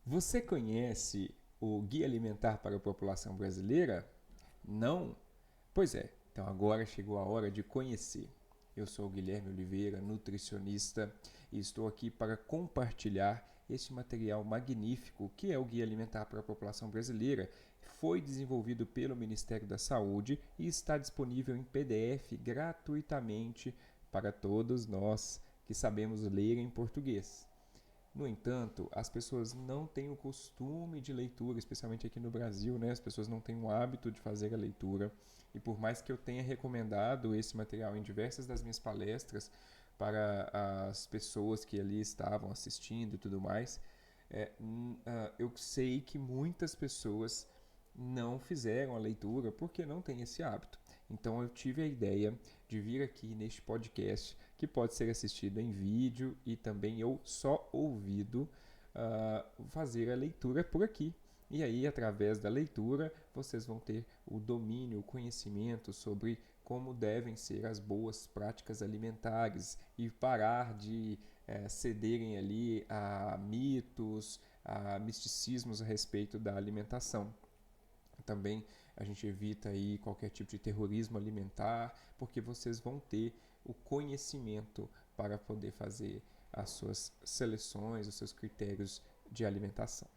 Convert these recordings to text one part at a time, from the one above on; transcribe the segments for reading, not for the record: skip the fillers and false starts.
Você conhece o Guia Alimentar para a População Brasileira? Não? Pois é, então agora chegou a hora de conhecer. Eu sou o Guilherme Oliveira, nutricionista, e estou aqui para compartilhar este material magnífico que é o Guia Alimentar para a População Brasileira. Foi desenvolvido pelo Ministério da Saúde e está disponível em PDF gratuitamente para todos nós que sabemos ler em português. No entanto, as pessoas não têm o costume de leitura, especialmente aqui no Brasil, né? As pessoas não têm o hábito de fazer a leitura. E por mais que eu tenha recomendado esse material em diversas das minhas palestras para as pessoas que ali estavam assistindo e tudo mais, eu sei que muitas pessoas não fizeram a leitura porque não têm esse hábito. Então eu tive a ideia de vir aqui neste podcast, que pode ser assistido em vídeo e também ou só ouvido, fazer a leitura por aqui. E aí, através da leitura, vocês vão ter o domínio, o conhecimento sobre como devem ser as boas práticas alimentares e parar de cederem ali a mitos, a misticismos a respeito da alimentação. Também a gente evita aí qualquer tipo de terrorismo alimentar, porque vocês vão ter o conhecimento para poder fazer as suas seleções, os seus critérios de alimentação.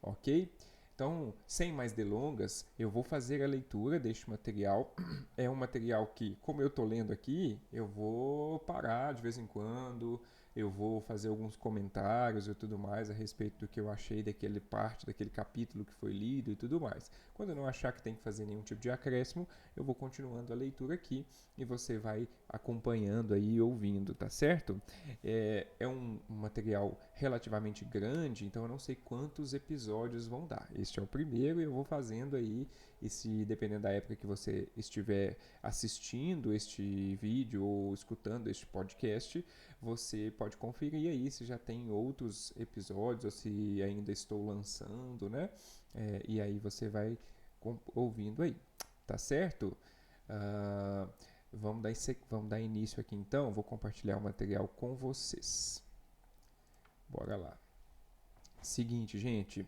Ok? Então, sem mais delongas, eu vou fazer a leitura deste material. É um material que, como eu estou lendo aqui, eu vou parar de vez em quando, eu vou fazer alguns comentários e tudo mais a respeito do que eu achei daquele parte, daquele capítulo que foi lido e tudo mais. Quando eu não achar que tem que fazer nenhum tipo de acréscimo, eu vou continuando a leitura aqui e você vai acompanhando aí, ouvindo, tá certo? É um material relativamente grande, então eu não sei quantos episódios vão dar. Este é o primeiro e eu vou fazendo aí, e se dependendo da época que você estiver assistindo este vídeo ou escutando este podcast, você pode conferir aí se já tem outros episódios ou se ainda estou lançando, né? E aí você vai ouvindo aí, tá certo? Uh, vamos dar início aqui então. Vou compartilhar o material com vocês. Bora lá. Seguinte, gente.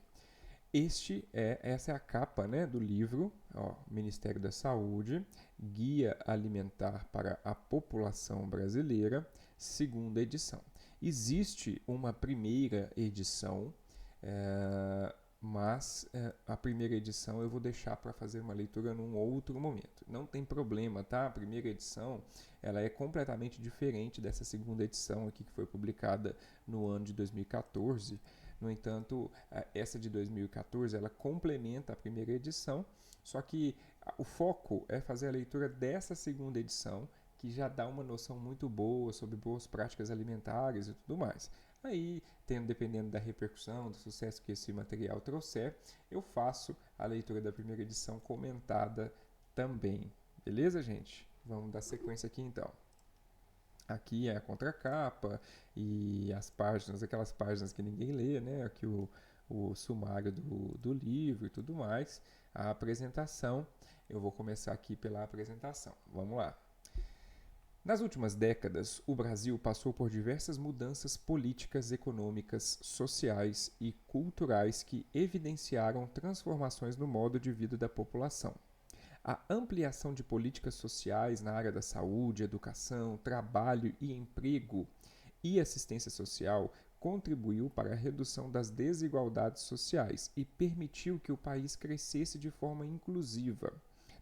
Essa é a capa, né, do livro, ó, Ministério da Saúde, Guia Alimentar para a População Brasileira, segunda edição. Existe uma primeira edição, mas a primeira edição eu vou deixar para fazer uma leitura num outro momento. Não tem problema, tá? A primeira edição ela é completamente diferente dessa segunda edição aqui que foi publicada no ano de 2014. No entanto, essa de 2014 ela complementa a primeira edição, só que o foco é fazer a leitura dessa segunda edição, que já dá uma noção muito boa sobre boas práticas alimentares e tudo mais. Aí, dependendo da repercussão, do sucesso que esse material trouxer, eu faço a leitura da primeira edição comentada também. Beleza, gente? Vamos dar sequência aqui então. Aqui é a contracapa e as páginas, aquelas páginas que ninguém lê, né? Aqui o sumário do livro e tudo mais. A apresentação, eu vou começar aqui pela apresentação. Vamos lá. Nas últimas décadas, o Brasil passou por diversas mudanças políticas, econômicas, sociais e culturais que evidenciaram transformações no modo de vida da população. A ampliação de políticas sociais na área da saúde, educação, trabalho e emprego e assistência social contribuiu para a redução das desigualdades sociais e permitiu que o país crescesse de forma inclusiva.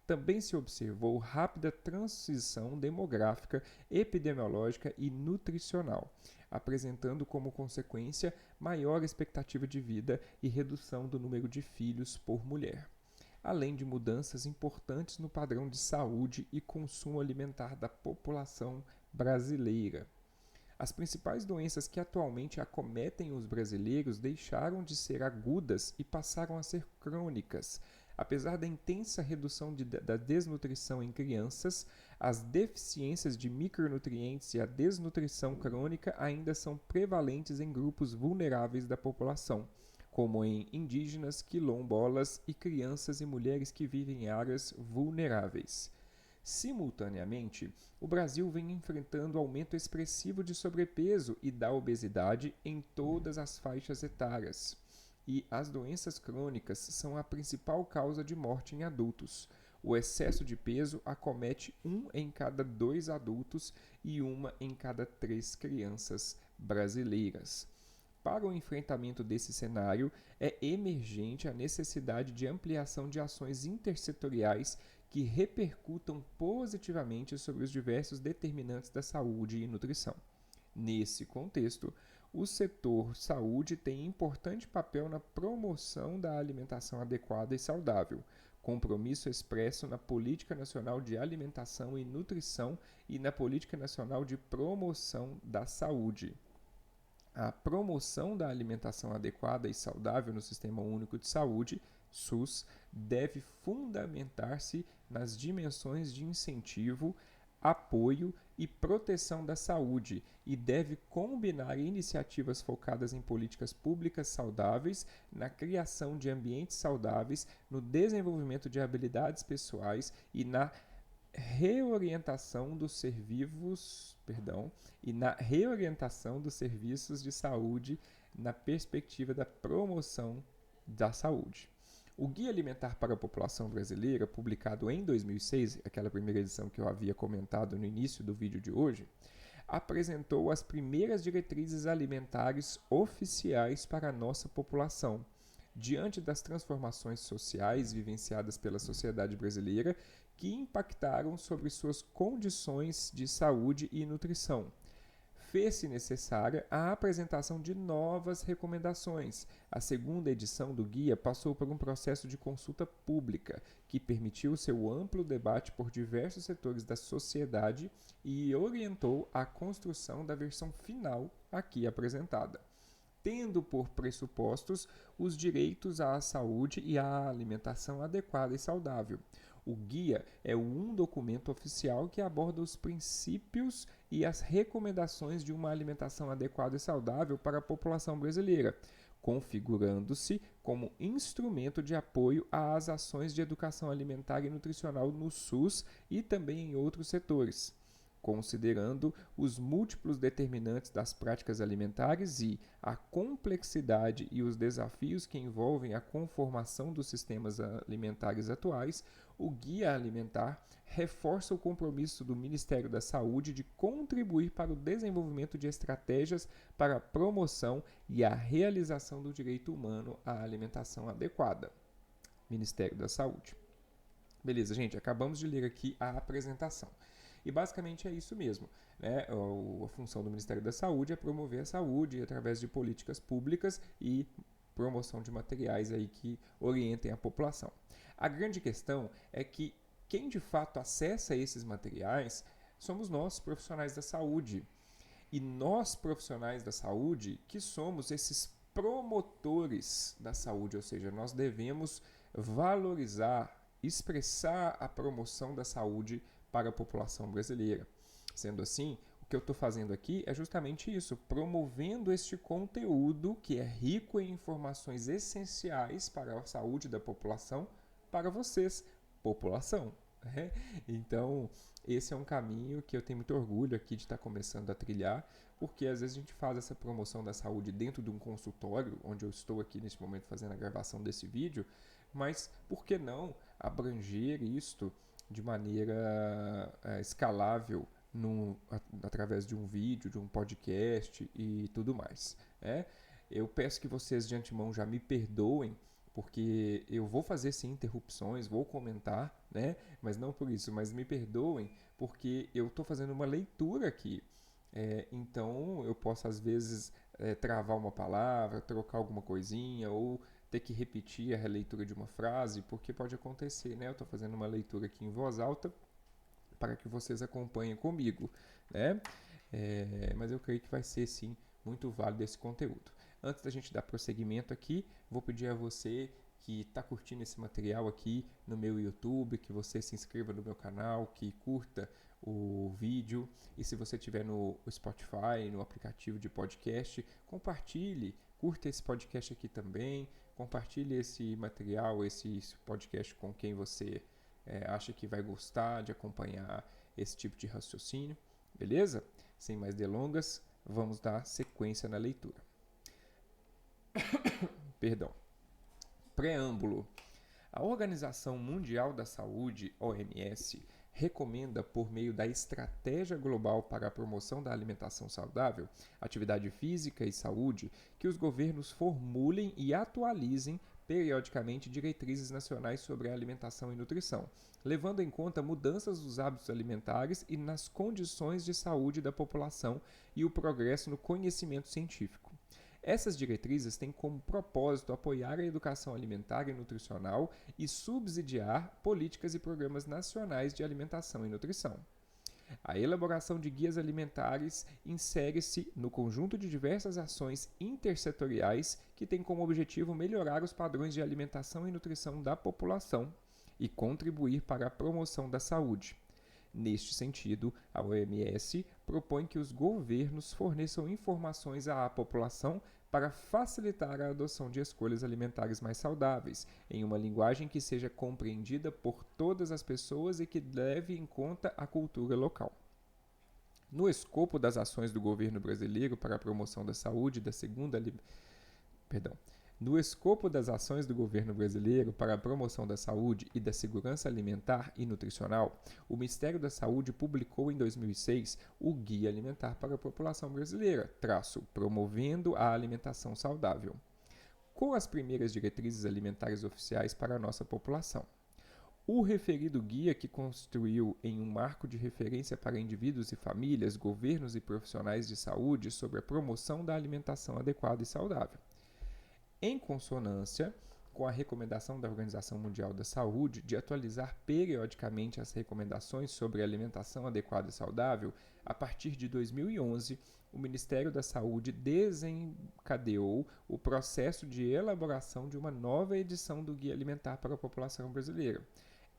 Também se observou rápida transição demográfica, epidemiológica e nutricional, apresentando como consequência maior expectativa de vida e redução do número de filhos por mulher, além de mudanças importantes no padrão de saúde e consumo alimentar da população brasileira. As principais doenças que atualmente acometem os brasileiros deixaram de ser agudas e passaram a ser crônicas. Apesar da intensa redução da desnutrição em crianças, as deficiências de micronutrientes e a desnutrição crônica ainda são prevalentes em grupos vulneráveis da população, como em indígenas, quilombolas e crianças e mulheres que vivem em áreas vulneráveis. Simultaneamente, o Brasil vem enfrentando aumento expressivo de sobrepeso e da obesidade em todas as faixas etárias. e as doenças crônicas são a principal causa de morte em adultos. O excesso de peso acomete 1 em cada 2 adultos e 1 em cada 3 crianças brasileiras. Para o enfrentamento desse cenário, é emergente a necessidade de ampliação de ações intersetoriais que repercutam positivamente sobre os diversos determinantes da saúde e nutrição. Nesse contexto, o setor saúde tem importante papel na promoção da alimentação adequada e saudável, compromisso expresso na Política Nacional de Alimentação e Nutrição e na Política Nacional de Promoção da Saúde. A promoção da alimentação adequada e saudável no Sistema Único de Saúde, SUS, deve fundamentar-se nas dimensões de incentivo, apoio e proteção da saúde e deve combinar iniciativas focadas em políticas públicas saudáveis, na criação de ambientes saudáveis, no desenvolvimento de habilidades pessoais e na reorientação dos serviços de saúde na perspectiva da promoção da saúde. O Guia Alimentar para a População Brasileira, publicado em 2006, aquela primeira edição que eu havia comentado no início do vídeo de hoje, apresentou as primeiras diretrizes alimentares oficiais para a nossa população, diante das transformações sociais vivenciadas pela sociedade brasileira que impactaram sobre suas condições de saúde e nutrição. Fez-se necessária a apresentação de novas recomendações. A segunda edição do guia passou por um processo de consulta pública, que permitiu seu amplo debate por diversos setores da sociedade e orientou a construção da versão final aqui apresentada, tendo por pressupostos os direitos à saúde e à alimentação adequada e saudável. O guia é um documento oficial que aborda os princípios e as recomendações de uma alimentação adequada e saudável para a população brasileira, configurando-se como instrumento de apoio às ações de educação alimentar e nutricional no SUS e também em outros setores, considerando os múltiplos determinantes das práticas alimentares e a complexidade e os desafios que envolvem a conformação dos sistemas alimentares atuais. O Guia Alimentar reforça o compromisso do Ministério da Saúde de contribuir para o desenvolvimento de estratégias para a promoção e a realização do direito humano à alimentação adequada. Ministério da Saúde. Beleza, gente, acabamos de ler aqui a apresentação. E basicamente é isso mesmo, né? A função do Ministério da Saúde é promover a saúde através de políticas públicas e promoção de materiais aí que orientem a população. A grande questão é que quem de fato acessa esses materiais somos nós, profissionais da saúde. E nós, profissionais da saúde, que somos esses promotores da saúde, ou seja, nós devemos valorizar, expressar a promoção da saúde para a população brasileira. Sendo assim, o que eu estou fazendo aqui é justamente isso, promovendo este conteúdo que é rico em informações essenciais para a saúde da população, para vocês, população. Né? Então, esse é um caminho que eu tenho muito orgulho aqui de estar começando a trilhar, porque às vezes a gente faz essa promoção da saúde dentro de um consultório, onde eu estou aqui neste momento fazendo a gravação desse vídeo, mas por que não abranger isto de maneira escalável através de um vídeo, de um podcast e tudo mais. Né? Eu peço que vocês de antemão já me perdoem, porque eu vou fazer sim interrupções, vou comentar, né? Mas não por isso, mas me perdoem, porque eu estou fazendo uma leitura aqui. Então eu posso às vezes travar uma palavra, trocar alguma coisinha ou ter que repetir a releitura de uma frase, porque pode acontecer, né? Eu estou fazendo uma leitura aqui em voz alta para que vocês acompanhem comigo, né? Mas eu creio que vai ser, sim, muito válido esse conteúdo. Antes da gente dar prosseguimento aqui, vou pedir a você que está curtindo esse material aqui no meu YouTube, que você se inscreva no meu canal, que curta o vídeo, e se você estiver no Spotify, no aplicativo de podcast, compartilhe, curta esse podcast aqui também, compartilhe esse material, esse podcast com quem você acha que vai gostar de acompanhar esse tipo de raciocínio, beleza? Sem mais delongas, vamos dar sequência na leitura. Preâmbulo. A Organização Mundial da Saúde, OMS, recomenda, por meio da Estratégia Global para a Promoção da Alimentação Saudável, Atividade Física e Saúde, que os governos formulem e atualizem periodicamente diretrizes nacionais sobre a alimentação e nutrição, levando em conta mudanças dos hábitos alimentares e nas condições de saúde da população e o progresso no conhecimento científico. Essas diretrizes têm como propósito apoiar a educação alimentar e nutricional e subsidiar políticas e programas nacionais de alimentação e nutrição. A elaboração de guias alimentares insere-se no conjunto de diversas ações intersetoriais que têm como objetivo melhorar os padrões de alimentação e nutrição da população e contribuir para a promoção da saúde. Neste sentido, a OMS propõe que os governos forneçam informações à população para facilitar a adoção de escolhas alimentares mais saudáveis, em uma linguagem que seja compreendida por todas as pessoas e que leve em conta a cultura local. No escopo das ações do governo brasileiro para a promoção da saúde da No escopo das ações do governo brasileiro para a promoção da saúde e da segurança alimentar e nutricional, o Ministério da Saúde publicou em 2006 o Guia Alimentar para a População Brasileira, promovendo a alimentação saudável, com as primeiras diretrizes alimentares oficiais para a nossa população. O referido guia, que construiu em um marco de referência para indivíduos e famílias, governos e profissionais de saúde sobre a promoção da alimentação adequada e saudável. Em consonância com a recomendação da Organização Mundial da Saúde de atualizar periodicamente as recomendações sobre alimentação adequada e saudável, a partir de 2011, o Ministério da Saúde desencadeou o processo de elaboração de uma nova edição do Guia Alimentar para a População Brasileira.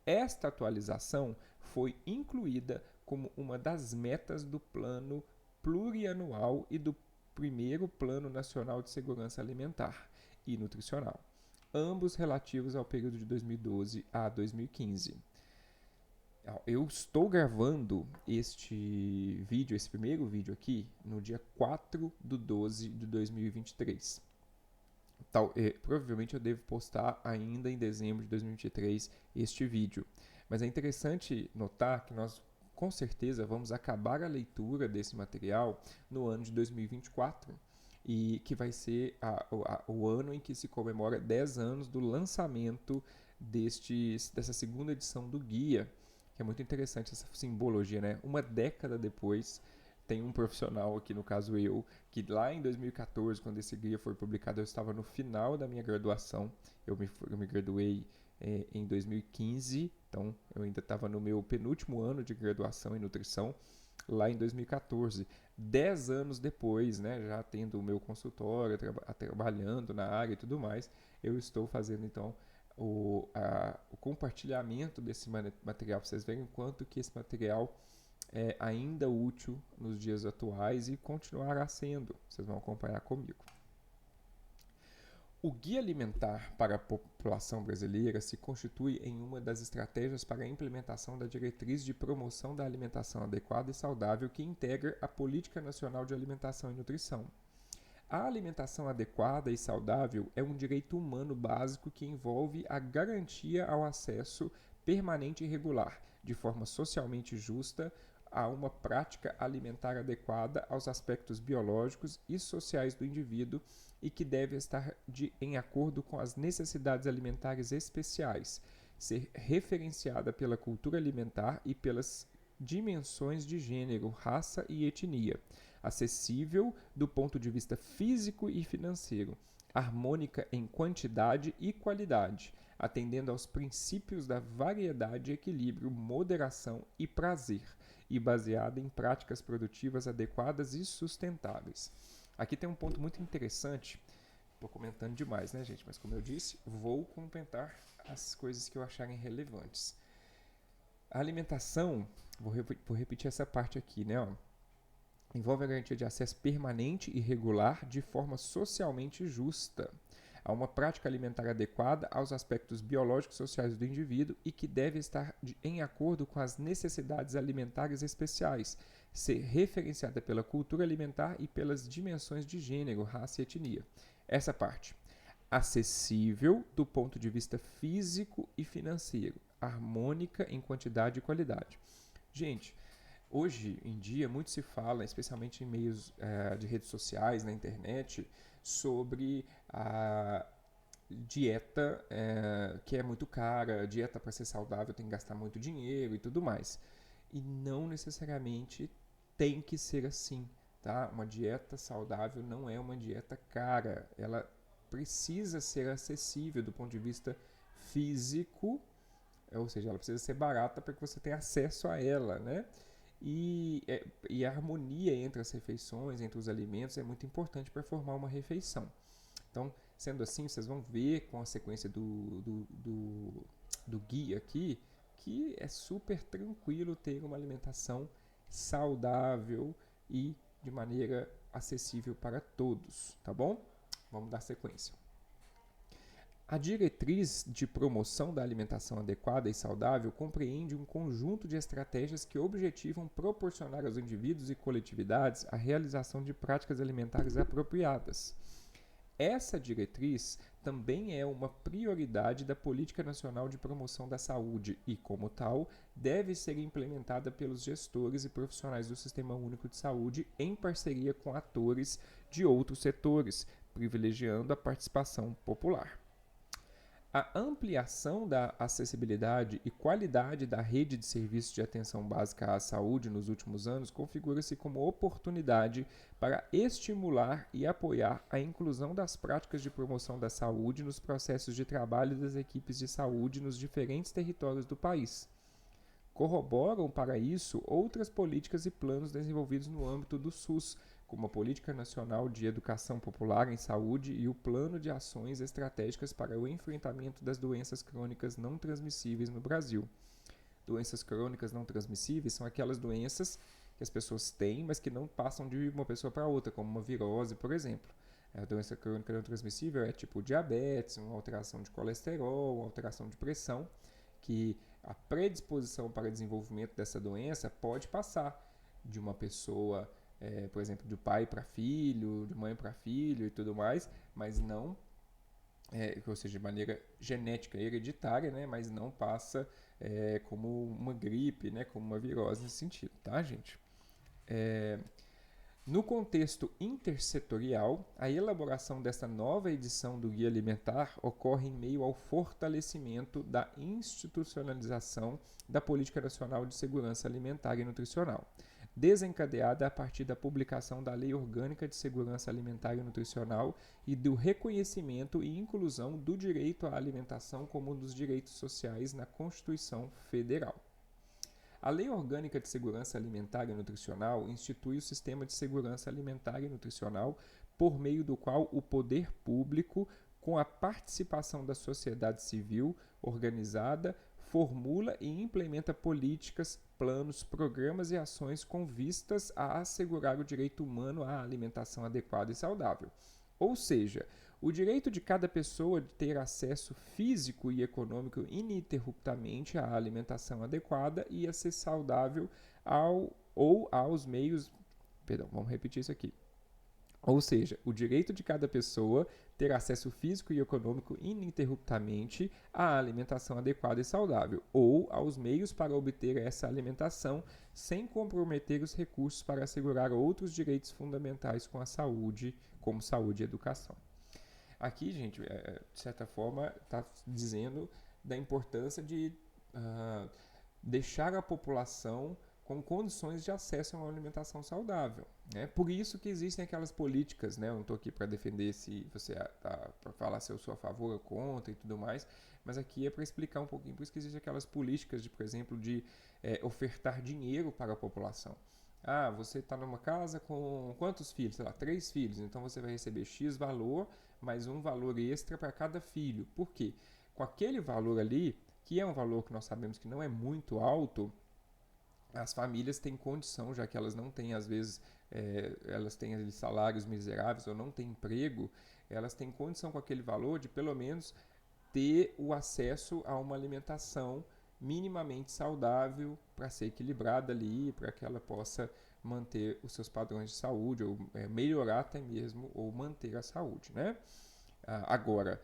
Esta atualização foi incluída como uma das metas do Plano Plurianual e do primeiro Plano Nacional de Segurança Alimentar e Nutricional, ambos relativos ao período de 2012 a 2015. Eu estou gravando este primeiro vídeo aqui, no dia 4/12 de 2023. Provavelmente eu devo postar ainda em dezembro de 2023 este vídeo. Mas é interessante notar que nós com certeza vamos acabar a leitura desse material no ano de 2024. E que vai ser o ano em que se comemora 10 anos do lançamento dessa segunda edição do guia, que é muito interessante essa simbologia, né? Uma década depois, tem um profissional aqui, no caso eu, que lá em 2014, quando esse guia foi publicado, eu estava no final da minha graduação, eu me graduei em 2015, então eu ainda estava no meu penúltimo ano de graduação em nutrição, lá em 2014, 10 anos depois, né, já tendo o meu consultório, trabalhando na área e tudo mais, eu estou fazendo então o compartilhamento desse material, para vocês verem o quanto que esse material é ainda útil nos dias atuais e continuará sendo, vocês vão acompanhar comigo. O Guia Alimentar para a População Brasileira se constitui em uma das estratégias para a implementação da Diretriz de Promoção da Alimentação Adequada e Saudável que integra a Política Nacional de Alimentação e Nutrição. A alimentação adequada e saudável é um direito humano básico que envolve a garantia ao acesso permanente e regular, de forma socialmente justa, a uma prática alimentar adequada aos aspectos biológicos e sociais do indivíduo e que deve estar em acordo com as necessidades alimentares especiais, ser referenciada pela cultura alimentar e pelas dimensões de gênero, raça e etnia, acessível do ponto de vista físico e financeiro, harmônica em quantidade e qualidade, atendendo aos princípios da variedade, equilíbrio, moderação e prazer, e baseada em práticas produtivas adequadas e sustentáveis. Aqui tem um ponto muito interessante, estou comentando demais, né, gente? Mas como eu disse, vou comentar as coisas que eu acharem relevantes. A alimentação, vou repetir essa parte aqui, né? Envolve a garantia de acesso permanente e regular de forma socialmente justa a uma prática alimentar adequada aos aspectos biológicos e sociais do indivíduo e que deve estar em acordo com as necessidades alimentares especiais, ser referenciada pela cultura alimentar e pelas dimensões de gênero, raça e etnia. Essa parte. acessível do ponto de vista físico e financeiro, harmônica em quantidade e qualidade. Gente, hoje em dia muito se fala, especialmente em meios de redes sociais, na internet, sobre a dieta que é muito cara, dieta para ser saudável tem que gastar muito dinheiro e tudo mais. E não necessariamente tem que ser assim, tá? Uma dieta saudável não é uma dieta cara, ela precisa ser acessível do ponto de vista físico, ou seja, ela precisa ser barata para que você tenha acesso a ela, né? E a harmonia entre as refeições, entre os alimentos, é muito importante para formar uma refeição. Então, sendo assim, vocês vão ver com a sequência do guia aqui que é super tranquilo ter uma alimentação saudável e de maneira acessível para todos, tá bom? Vamos dar sequência. A diretriz de promoção da alimentação adequada e saudável compreende um conjunto de estratégias que objetivam proporcionar aos indivíduos e coletividades a realização de práticas alimentares apropriadas. Essa diretriz também é uma prioridade da Política Nacional de Promoção da Saúde e, como tal, deve ser implementada pelos gestores e profissionais do Sistema Único de Saúde em parceria com atores de outros setores, privilegiando a participação popular. A ampliação da acessibilidade e qualidade da rede de serviços de atenção básica à saúde nos últimos anos configura-se como oportunidade para estimular e apoiar a inclusão das práticas de promoção da saúde nos processos de trabalho das equipes de saúde nos diferentes territórios do país. Corroboram para isso outras políticas e planos desenvolvidos no âmbito do SUS, como a Política Nacional de Educação Popular em Saúde e o Plano de Ações Estratégicas para o Enfrentamento das Doenças Crônicas Não Transmissíveis no Brasil. Doenças crônicas não transmissíveis são aquelas doenças que as pessoas têm, mas que não passam de uma pessoa para outra, como uma virose, por exemplo. A doença crônica não transmissível é tipo diabetes, uma alteração de colesterol, uma alteração de pressão, que a predisposição para o desenvolvimento dessa doença pode passar de uma pessoa, por exemplo, de pai para filho, de mãe para filho e tudo mais, mas não, ou seja, de maneira genética, hereditária, né, mas não passa como uma gripe, né, como uma virose nesse sentido, tá, gente? No contexto intersetorial, a elaboração desta nova edição do Guia Alimentar ocorre em meio ao fortalecimento da institucionalização da Política Nacional de Segurança Alimentar e Nutricional, desencadeada a partir da publicação da Lei Orgânica de Segurança Alimentar e Nutricional e do reconhecimento e inclusão do direito à alimentação como um dos direitos sociais na Constituição Federal. A Lei Orgânica de Segurança Alimentar e Nutricional institui o Sistema de Segurança Alimentar e Nutricional, por meio do qual o poder público, com a participação da sociedade civil organizada, formula e implementa políticas, planos, programas e ações com vistas a assegurar o direito humano à alimentação adequada e saudável. Ou seja, o direito de cada pessoa de ter acesso físico e econômico ininterruptamente à alimentação adequada e a ser saudável aos meios... Perdão, vamos repetir isso aqui. Ou seja, o direito de cada pessoa ter acesso físico e econômico ininterruptamente à alimentação adequada e saudável, ou aos meios para obter essa alimentação sem comprometer os recursos para assegurar outros direitos fundamentais com a saúde, como saúde e educação. Aqui, gente, de certa forma, está dizendo da importância de deixar a população com condições de acesso a uma alimentação saudável. Né? Por isso que existem aquelas políticas, né? Eu não estou aqui para defender se você está para falar se eu sou a favor ou contra e tudo mais, mas aqui é para explicar um pouquinho. Por isso que existem aquelas políticas, por exemplo, de ofertar dinheiro para a população. Ah, você está numa casa com quantos filhos? Sei lá, 3 filhos. Então você vai receber X valor, mais um valor extra para cada filho. Por quê? Com aquele valor ali, que é um valor que nós sabemos que não é muito alto, as famílias têm condição, já que elas não têm, às vezes, elas têm ali salários miseráveis ou não têm emprego, elas têm condição com aquele valor de pelo menos ter o acesso a uma alimentação minimamente saudável para ser equilibrada ali, para que ela possa manter os seus padrões de saúde, ou melhorar até mesmo, ou manter a saúde, né? Agora,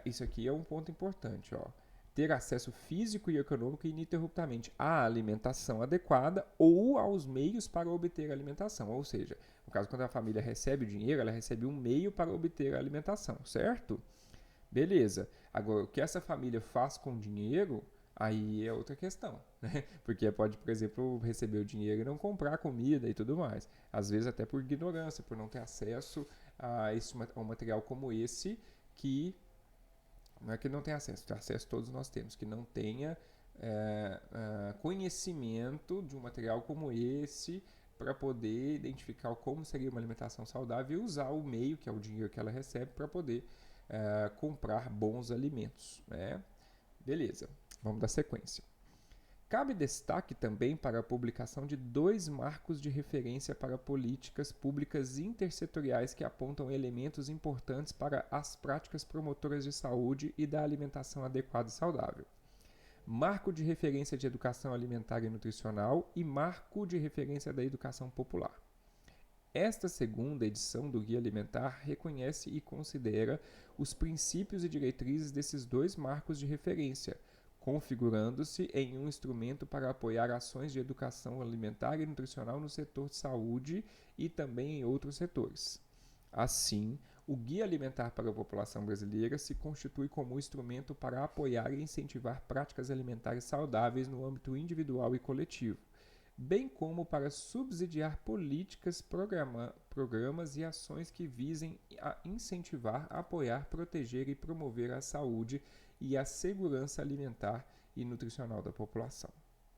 isso aqui é um ponto importante, ó. Ter acesso físico e econômico ininterruptamente à alimentação adequada ou aos meios para obter alimentação. Ou seja, no caso, quando a família recebe o dinheiro, ela recebe um meio para obter a alimentação, certo? Beleza. Agora, o que essa família faz com o dinheiro, aí é outra questão, né? Porque pode, por exemplo, receber o dinheiro e não comprar comida e tudo mais. Às vezes até por ignorância, por não ter acesso a um material como esse, que não é que não tenha acesso, tem acesso todos nós temos, que não tenha conhecimento de um material como esse para poder identificar como seria uma alimentação saudável e usar o meio, que é o dinheiro que ela recebe, para poder comprar bons alimentos, né? Beleza, vamos dar sequência. Cabe destaque também para a publicação de 2 marcos de referência para políticas públicas intersetoriais que apontam elementos importantes para as práticas promotoras de saúde e da alimentação adequada e saudável. Marco de referência de educação alimentar e nutricional e Marco de referência da educação popular. Esta segunda edição do Guia Alimentar reconhece e considera os princípios e diretrizes desses 2 marcos de referência, configurando-se em um instrumento para apoiar ações de educação alimentar e nutricional no setor de saúde e também em outros setores. Assim, o Guia Alimentar para a População Brasileira se constitui como um instrumento para apoiar e incentivar práticas alimentares saudáveis no âmbito individual e coletivo, bem como para subsidiar políticas, programas e ações que visem a incentivar, apoiar, proteger e promover a saúde e a segurança alimentar e nutricional da população.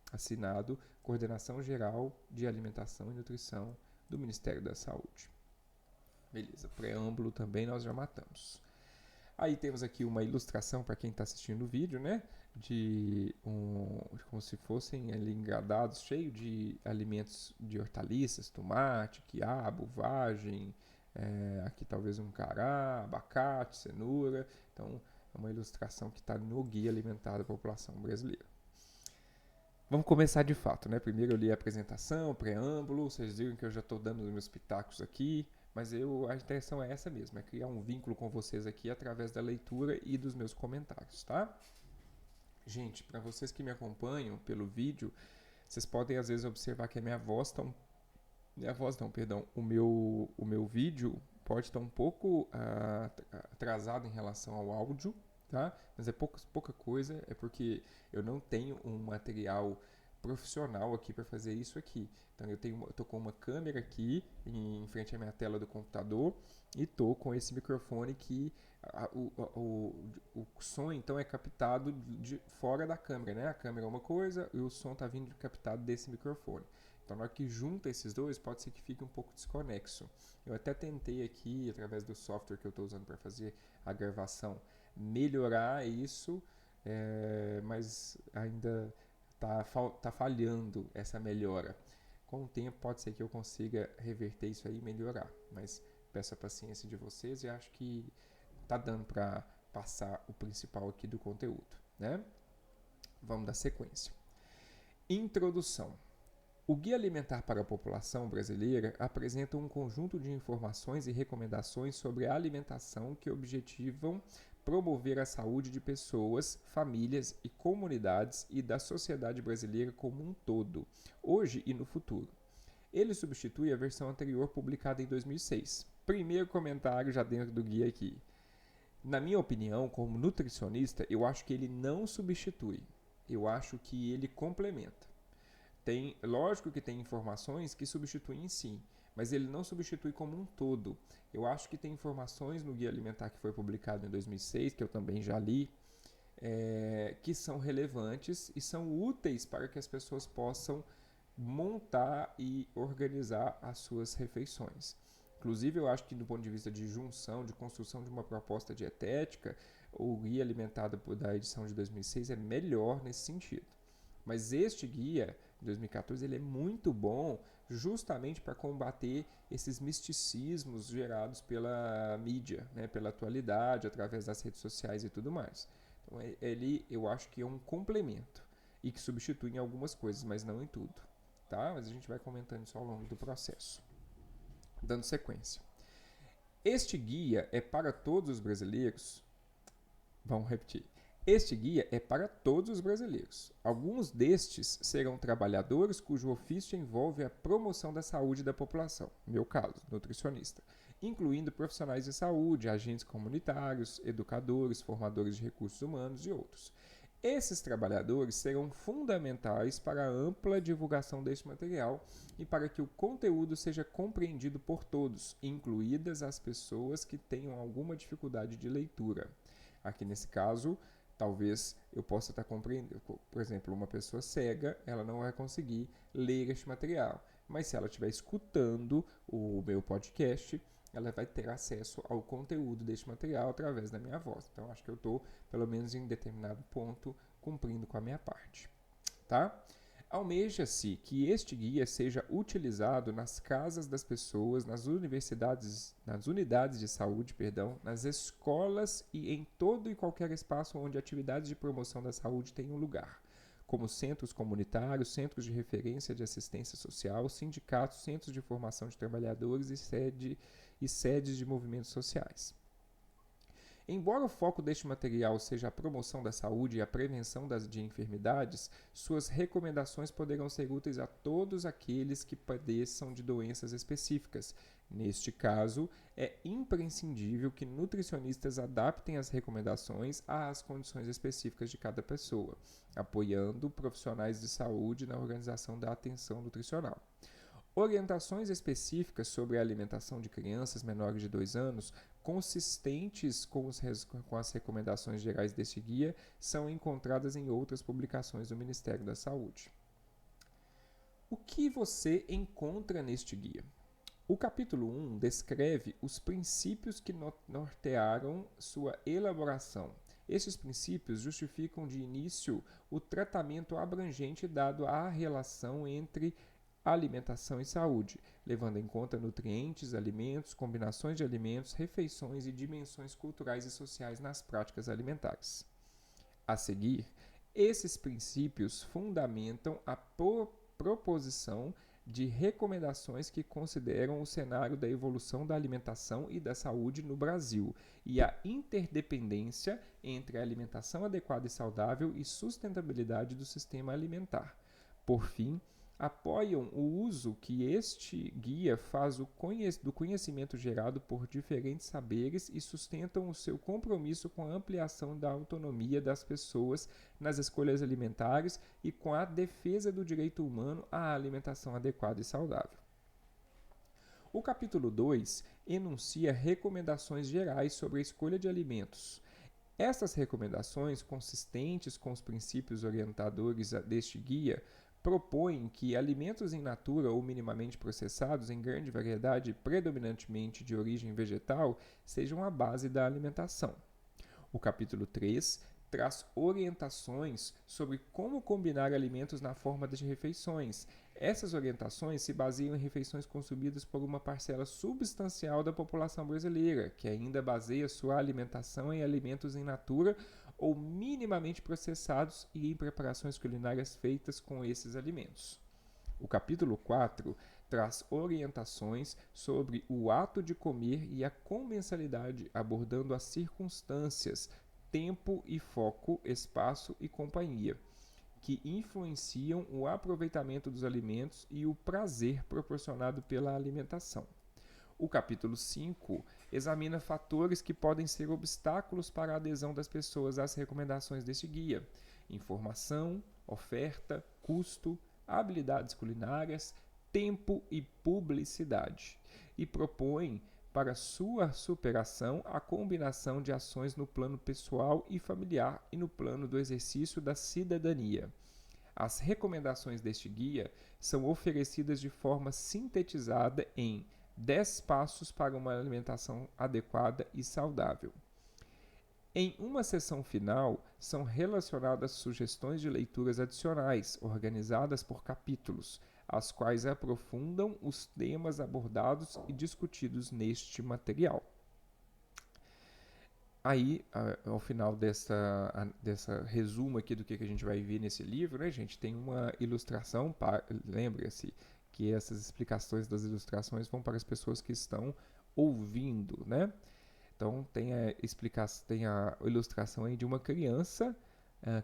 Assinado Coordenação Geral de Alimentação e Nutrição do Ministério da Saúde. Beleza, preâmbulo também nós já matamos. Aí temos aqui uma ilustração para quem está assistindo o vídeo, né? Como se fossem ali engradados, cheio de alimentos de hortaliças, tomate, quiabo, vagem, aqui talvez um cará, abacate, cenoura. Então, é uma ilustração que está no Guia Alimentar da População Brasileira. Vamos começar de fato, né? Primeiro eu li a apresentação, o preâmbulo, vocês viram que eu já estou dando os meus pitacos aqui, mas a intenção é essa mesmo, é criar um vínculo com vocês aqui através da leitura e dos meus comentários, tá? Gente, para vocês que me acompanham pelo vídeo, vocês podem às vezes observar que a minha voz está o meu vídeo pode estar um pouco atrasado em relação ao áudio, tá? Mas é pouca coisa, é porque eu não tenho um material profissional aqui para fazer isso aqui. Então eu tô com uma câmera aqui em frente à minha tela do computador e tô com esse microfone que o som então é captado de fora da câmera, né? A câmera é uma coisa e o som está vindo captado desse microfone. Então, na hora que junta esses dois, pode ser que fique um pouco desconexo. Eu até tentei aqui, através do software que eu estou usando para fazer a gravação, melhorar isso, mas ainda tá falhando essa melhora. Com o tempo, pode ser que eu consiga reverter isso aí e melhorar, mas peço a paciência de vocês e acho que tá dando para passar o principal aqui do conteúdo, né? Vamos dar sequência. Introdução. O Guia Alimentar para a População Brasileira apresenta um conjunto de informações e recomendações sobre a alimentação que objetivam promover a saúde de pessoas, famílias e comunidades e da sociedade brasileira como um todo, hoje e no futuro. Ele substitui a versão anterior publicada em 2006. Primeiro comentário já dentro do guia aqui. Na minha opinião, como nutricionista, eu acho que ele não substitui. Eu acho que ele complementa. Lógico que tem informações que substituem sim, mas ele não substitui como um todo. Eu acho que tem informações no Guia Alimentar que foi publicado em 2006, que eu também já li, que são relevantes e são úteis para que as pessoas possam montar e organizar as suas refeições. Inclusive, eu acho que do ponto de vista de junção, de construção de uma proposta dietética, o Guia Alimentar da edição de 2006 é melhor nesse sentido. Mas este guia, de 2014, ele é muito bom justamente para combater esses misticismos gerados pela mídia, né, pela atualidade, através das redes sociais e tudo mais. Então, eu acho que é um complemento e que substitui em algumas coisas, mas não em tudo. Tá? Mas a gente vai comentando isso ao longo do processo. Dando sequência. Este guia é para todos os brasileiros. Vamos repetir. Este guia é para todos os brasileiros. Alguns destes serão trabalhadores cujo ofício envolve a promoção da saúde da população, meu caso, nutricionista, incluindo profissionais de saúde, agentes comunitários, educadores, formadores de recursos humanos e outros. Esses trabalhadores serão fundamentais para a ampla divulgação deste material e para que o conteúdo seja compreendido por todos, incluídas as pessoas que tenham alguma dificuldade de leitura. Aqui nesse caso, talvez eu possa estar compreendendo, por exemplo, uma pessoa cega, ela não vai conseguir ler este material, mas se ela estiver escutando o meu podcast, ela vai ter acesso ao conteúdo deste material através da minha voz. Então, acho que eu estou, pelo menos em determinado ponto, cumprindo com a minha parte. Tá? Almeja-se que este guia seja utilizado nas casas das pessoas, nas unidades de saúde, nas escolas e em todo e qualquer espaço onde atividades de promoção da saúde tenham lugar, como centros comunitários, centros de referência de assistência social, sindicatos, centros de formação de trabalhadores e sedes de movimentos sociais. Embora o foco deste material seja a promoção da saúde e a prevenção de enfermidades, suas recomendações poderão ser úteis a todos aqueles que padeçam de doenças específicas. Neste caso, é imprescindível que nutricionistas adaptem as recomendações às condições específicas de cada pessoa, apoiando profissionais de saúde na organização da atenção nutricional. Orientações específicas sobre a alimentação de crianças menores de 2 anos, consistentes com as recomendações gerais deste guia, são encontradas em outras publicações do Ministério da Saúde. O que você encontra neste guia? O capítulo 1 descreve os princípios que nortearam sua elaboração. Estes princípios justificam de início o tratamento abrangente dado à relação entre alimentação e saúde, levando em conta nutrientes, alimentos, combinações de alimentos, refeições e dimensões culturais e sociais nas práticas alimentares. A seguir, esses princípios fundamentam a proposição de recomendações que consideram o cenário da evolução da alimentação e da saúde no Brasil e a interdependência entre a alimentação adequada e saudável e sustentabilidade do sistema alimentar. Por fim, apoiam o uso que este guia faz do conhecimento gerado por diferentes saberes e sustentam o seu compromisso com a ampliação da autonomia das pessoas nas escolhas alimentares e com a defesa do direito humano à alimentação adequada e saudável. O capítulo 2 enuncia recomendações gerais sobre a escolha de alimentos. Essas recomendações, consistentes com os princípios orientadores deste guia, propõem que alimentos in natura ou minimamente processados, em grande variedade, predominantemente de origem vegetal, sejam a base da alimentação. O capítulo 3 traz orientações sobre como combinar alimentos na forma de refeições. Essas orientações se baseiam em refeições consumidas por uma parcela substancial da população brasileira, que ainda baseia sua alimentação em alimentos in natura ou minimamente processados e em preparações culinárias feitas com esses alimentos. O capítulo 4 traz orientações sobre o ato de comer e a comensalidade, abordando as circunstâncias, tempo e foco, espaço e companhia, que influenciam o aproveitamento dos alimentos e o prazer proporcionado pela alimentação. O capítulo 5 examina fatores que podem ser obstáculos para a adesão das pessoas às recomendações deste guia: informação, oferta, custo, habilidades culinárias, tempo e publicidade, e propõe para sua superação a combinação de ações no plano pessoal e familiar e no plano do exercício da cidadania. As recomendações deste guia são oferecidas de forma sintetizada em 10 passos para uma alimentação adequada e saudável. Em uma seção final, são relacionadas sugestões de leituras adicionais, organizadas por capítulos, as quais aprofundam os temas abordados e discutidos neste material. Aí, ao final dessa resumo aqui do que a gente vai ver nesse livro, né, gente, tem uma ilustração, lembre-se que essas explicações das ilustrações vão para as pessoas que estão ouvindo, né? Então tem a ilustração aí de uma criança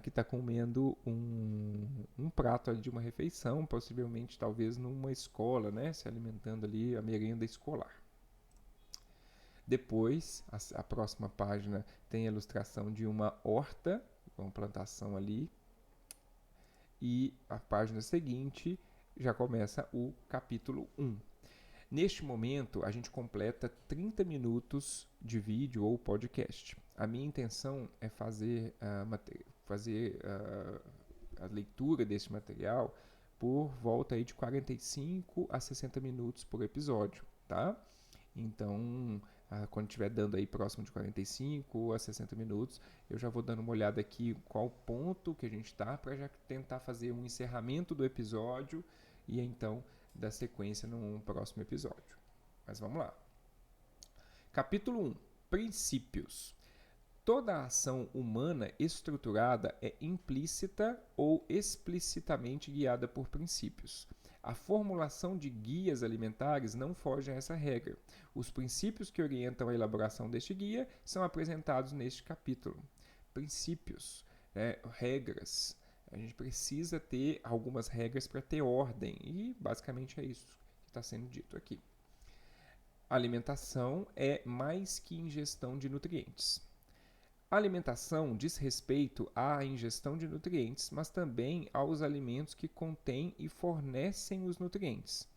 que está comendo um prato ali de uma refeição, possivelmente talvez numa escola, né? Se alimentando ali a merenda escolar. Depois, a próxima página tem a ilustração de uma horta, uma plantação ali. E a página seguinte já começa o capítulo 1. Neste momento, a gente completa 30 minutos de vídeo ou podcast. A minha intenção é fazer a leitura desse material por volta aí de 45 a 60 minutos por episódio, tá? Então, quando estiver dando aí próximo de 45 a 60 minutos, eu já vou dando uma olhada aqui qual ponto que a gente está para já tentar fazer um encerramento do episódio e então dar sequência num próximo episódio. Mas vamos lá. Capítulo 1. Princípios. Toda ação humana estruturada é implícita ou explicitamente guiada por princípios. A formulação de guias alimentares não foge a essa regra. Os princípios que orientam a elaboração deste guia são apresentados neste capítulo. Princípios, regras. A gente precisa ter algumas regras para ter ordem e basicamente é isso que está sendo dito aqui. A alimentação é mais que ingestão de nutrientes. A alimentação diz respeito à ingestão de nutrientes, mas também aos alimentos que contêm e fornecem os nutrientes,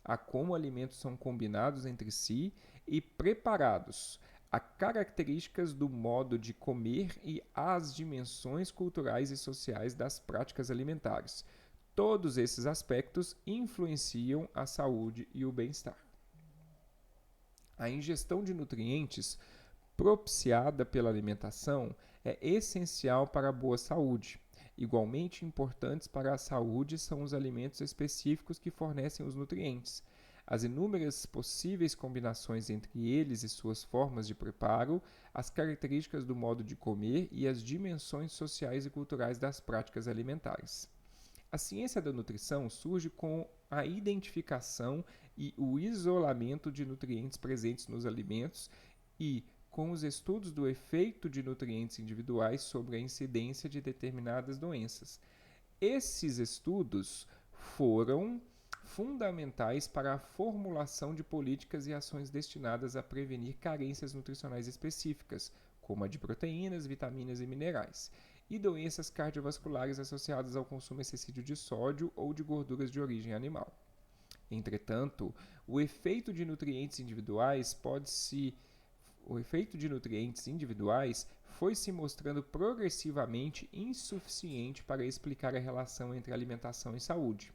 a como alimentos são combinados entre si e preparados, a características do modo de comer e às dimensões culturais e sociais das práticas alimentares. Todos esses aspectos influenciam a saúde e o bem-estar. A ingestão de nutrientes propiciada pela alimentação é essencial para a boa saúde. Igualmente importantes para a saúde são os alimentos específicos que fornecem os nutrientes. As inúmeras possíveis combinações entre eles e suas formas de preparo, as características do modo de comer e as dimensões sociais e culturais das práticas alimentares. A ciência da nutrição surge com a identificação e o isolamento de nutrientes presentes nos alimentos e com os estudos do efeito de nutrientes individuais sobre a incidência de determinadas doenças. Esses estudos foram fundamentais para a formulação de políticas e ações destinadas a prevenir carências nutricionais específicas, como a de proteínas, vitaminas e minerais, e doenças cardiovasculares associadas ao consumo excessivo de sódio ou de gorduras de origem animal. Entretanto, o efeito de nutrientes individuais foi se mostrando progressivamente insuficiente para explicar a relação entre alimentação e saúde.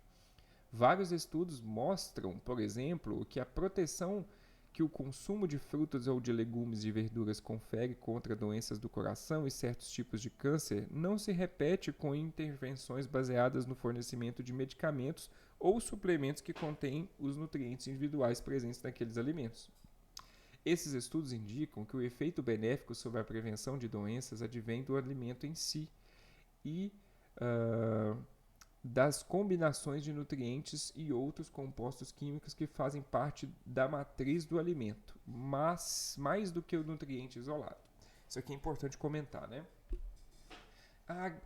Vários estudos mostram, por exemplo, que a proteção que o consumo de frutas ou de legumes e verduras confere contra doenças do coração e certos tipos de câncer não se repete com intervenções baseadas no fornecimento de medicamentos ou suplementos que contêm os nutrientes individuais presentes naqueles alimentos. Esses estudos indicam que o efeito benéfico sobre a prevenção de doenças advém do alimento em si e das combinações de nutrientes e outros compostos químicos que fazem parte da matriz do alimento, mas mais do que o nutriente isolado. Isso aqui é importante comentar, né?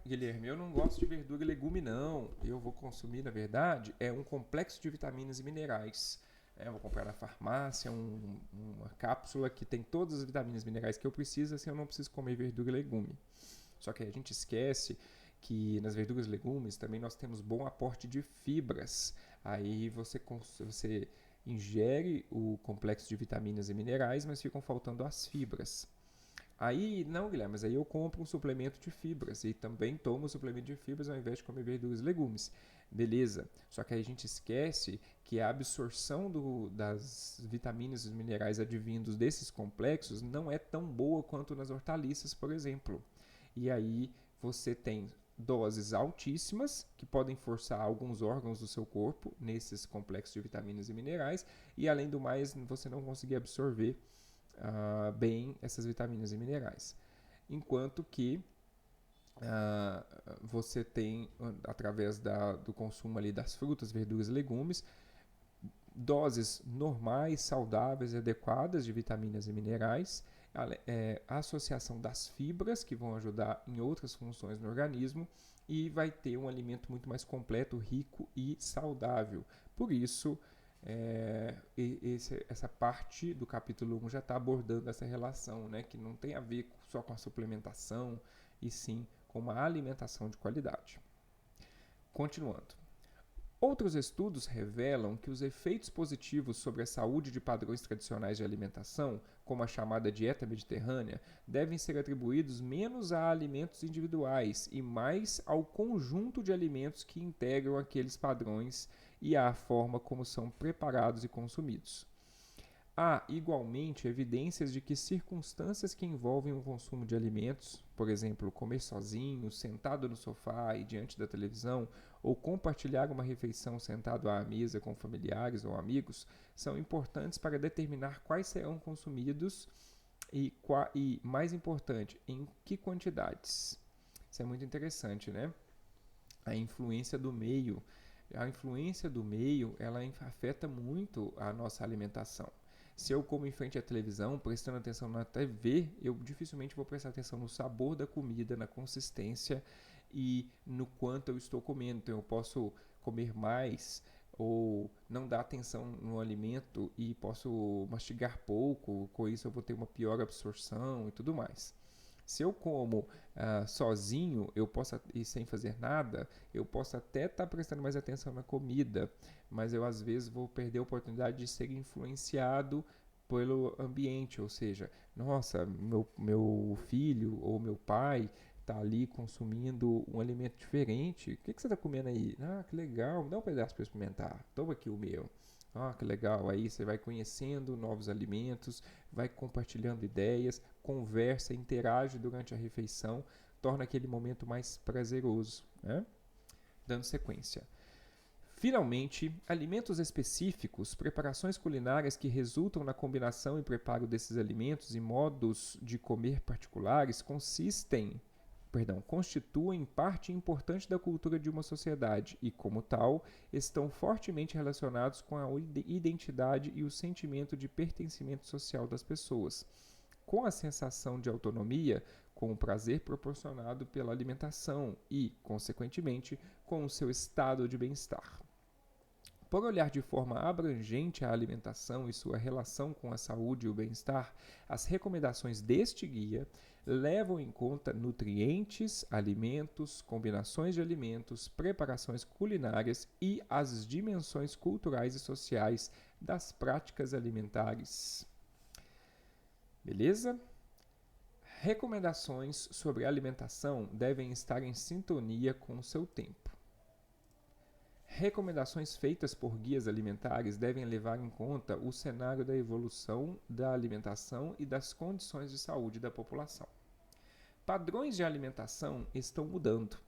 Guilherme, eu não gosto de verdura e legume, não. Eu vou consumir, na verdade, um complexo de vitaminas e minerais. Eu vou comprar na farmácia uma cápsula que tem todas as vitaminas e minerais que eu preciso, assim eu não preciso comer verdura e legume. Só que a gente esquece que nas verduras e legumes também nós temos bom aporte de fibras. Aí você ingere o complexo de vitaminas e minerais, mas ficam faltando as fibras. Aí, não, Guilherme, mas aí eu compro um suplemento de fibras e também tomo suplemento de fibras ao invés de comer verduras e legumes. Beleza, só que aí a gente esquece que a absorção das vitaminas e minerais advindos desses complexos não é tão boa quanto nas hortaliças, por exemplo. E aí você tem doses altíssimas que podem forçar alguns órgãos do seu corpo nesses complexos de vitaminas e minerais e, além do mais, você não conseguir absorver bem essas vitaminas e minerais. Enquanto que você tem, através do consumo ali das frutas, verduras e legumes, doses normais, saudáveis e adequadas de vitaminas e minerais, a associação das fibras, que vão ajudar em outras funções no organismo, e vai ter um alimento muito mais completo, rico e saudável. Por isso, essa parte do capítulo 1 já está abordando essa relação, né, que não tem a ver só com a suplementação, e sim com uma alimentação de qualidade. Continuando. Outros estudos revelam que os efeitos positivos sobre a saúde de padrões tradicionais de alimentação, como a chamada dieta mediterrânea, devem ser atribuídos menos a alimentos individuais e mais ao conjunto de alimentos que integram aqueles padrões e à forma como são preparados e consumidos. Há, igualmente, evidências de que circunstâncias que envolvem o consumo de alimentos, por exemplo, comer sozinho, sentado no sofá e diante da televisão, ou compartilhar uma refeição sentado à mesa com familiares ou amigos, são importantes para determinar quais serão consumidos e, mais importante, em que quantidades. Isso é muito interessante, né? A influência do meio. A influência do meio, ela afeta muito a nossa alimentação. Se eu como em frente à televisão, prestando atenção na TV, eu dificilmente vou prestar atenção no sabor da comida, na consistência e no quanto eu estou comendo. Então eu posso comer mais ou não dar atenção no alimento e posso mastigar pouco, com isso eu vou ter uma pior absorção e tudo mais. Se eu como sozinho, e sem fazer nada, eu posso até estar prestando mais atenção na comida, mas eu às vezes vou perder a oportunidade de ser influenciado pelo ambiente, ou seja, nossa, meu filho ou meu pai está ali consumindo um alimento diferente. O que você está comendo aí? Ah, que legal, me dá um pedaço para experimentar. Toma aqui o meu. Ah, que legal. Aí você vai conhecendo novos alimentos, vai compartilhando ideias, conversa, interage durante a refeição, torna aquele momento mais prazeroso, né? Dando sequência. Finalmente, alimentos específicos, preparações culinárias que resultam na combinação e preparo desses alimentos e modos de comer particulares constituem parte importante da cultura de uma sociedade e, como tal, estão fortemente relacionados com a identidade e o sentimento de pertencimento social das pessoas, com a sensação de autonomia, com o prazer proporcionado pela alimentação e, consequentemente, com o seu estado de bem-estar. Por olhar de forma abrangente a alimentação e sua relação com a saúde e o bem-estar, as recomendações deste guia levam em conta nutrientes, alimentos, combinações de alimentos, preparações culinárias e as dimensões culturais e sociais das práticas alimentares. Beleza? Recomendações sobre alimentação devem estar em sintonia com o seu tempo. Recomendações feitas por guias alimentares devem levar em conta o cenário da evolução da alimentação e das condições de saúde da população. Padrões de alimentação estão mudando